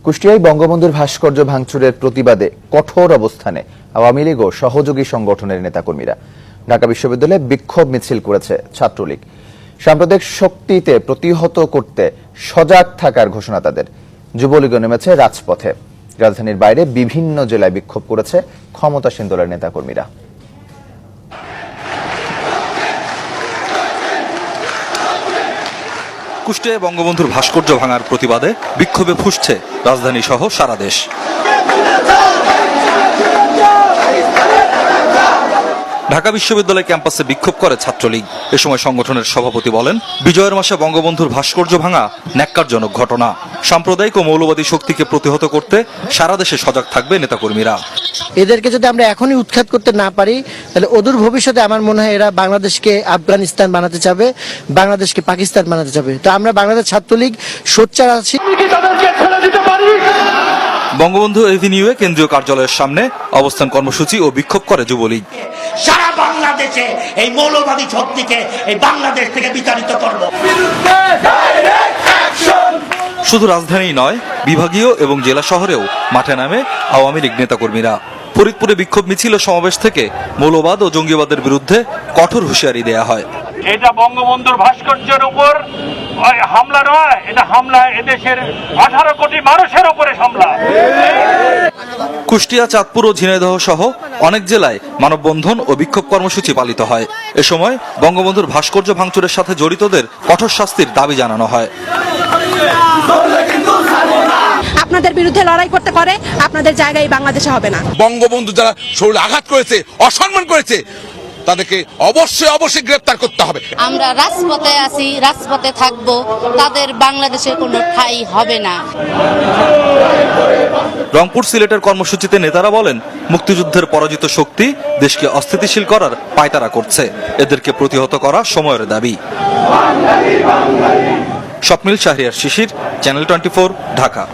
কুষ্টিয়ায় বঙ্গবন্ধুর ভাস্কর্য ভাঙচুরের প্রতিবাদে কঠোর অবস্থানে আওয়ামী লীগ ও সহযোগী সংগঠনের নেতাকর্মীরা। ঢাকা বিশ্ববিদ্যালয়ে বিক্ষোভ মিছিল করেছে ছাত্রলীগ। সাম্প্রদায়িক শক্তিতে প্রতিহত করতে সজাগ থাকার ঘোষণা তাদের। যুবলীগও নেমেছে রাজপথে। রাজধানীর বাইরে বিভিন্ন জেলায় বিক্ষোভ করেছে ক্ষমতাসীন দলের নেতাকর্মীরা। কুষ্টিয়ায় বঙ্গবন্ধুর ভাস্কর্য ভাঙার প্রতিবাদে বিক্ষোভে ফুঁসছে রাজধানী সহ সারা দেশ। ঢাকা বিশ্ববিদ্যালয় ক্যাম্পাসে বিক্ষোভ করে ছাত্রলীগ। এ সময় সংগঠনের সভাপতি বলেন, বিজয়ের মাসে বঙ্গবন্ধুর ভাস্কর্য ভাঙা ন্যাক্কারজনক ঘটনা। সাম্প্রদায়িক ও মৌলবাদী শক্তিকে প্রতিহত করতে সারা দেশে সজাগ থাকবে নেতাকর্মীরা। এদেরকে যদি আমরা এখনই উৎখাত করতে না পারি, তাহলে অদূর ভবিষ্যতে আমার মনে হয় এরা বাংলাদেশকে আফগানিস্তান বানাতে চাবে, বাংলাদেশকে পাকিস্তান বানাতে চাবে। তো আমরা বাংলাদেশ ছাত্রলীগ সোচ্চার আছি। বঙ্গবন্ধু এভিনিউয়ে কেন্দ্রীয় কার্যালয়ের সামনে অবস্থান কর্মসূচি ও বিক্ষোভ করে যুবলীগ। সারা বাংলাদেশে এই মৌলবাদী শক্তিকে এই বাংলাদেশ থেকে বিতাড়িত করব। শুধু রাজধানী নয়, বিভাগীয় এবং জেলা শহরেও মাঠে নামে আওয়ামী লীগ নেতাকর্মীরা। ফরিদপুরে বিক্ষোভ মিছিল ও সমাবেশ থেকে মৌলবাদ ও জঙ্গিবাদের বিরুদ্ধে কঠোর হুঁশিয়ারি দেয়া হয়। এটা বঙ্গবন্ধুর ভাস্কর্যের উপর হামলা নয়, এটা হামলা এদেশের 18 কোটি মানুষের উপরে হামলা। কুষ্টিয়া, চাঁদপুর ও ঝিনাইদহ সহ অনেক জেলায় মানববন্ধন ও বিক্ষোভ কর্মসূচি পালিত হয়। এ সময় বঙ্গবন্ধুর ভাস্কর্য ভাঙচুরের সাথে জড়িতদের কঠোর শাস্তির দাবি জানানো হয়। আপনাদের বিরুদ্ধে লড়াই করতে পারে, আপনাদের জায়গায় বাংলাদেশে হবে না। বঙ্গবন্ধু যারা শরীরে আঘাত করেছে, অসম্মান করেছে, তাদেরকে অবশ্যই গ্রেফতার করতে হবে। আমরা রাজপথে আছি, রাজপথে থাকব, তাদের বাংলাদেশে কোনো ঠাঁই হবে না। রংপুর, সিলেটের কর্মসূচিতে নেতারা বলেন, মুক্তিযুদ্ধের পরাজিত শক্তি দেশকে অস্থিতিশীল করার পায়তারা করছে। এদেরকে প্রতিহত করা সময়ের দাবি। স্বপ্নিল শাহরিয়ার শিশির, চ্যানেল 24, ঢাকা।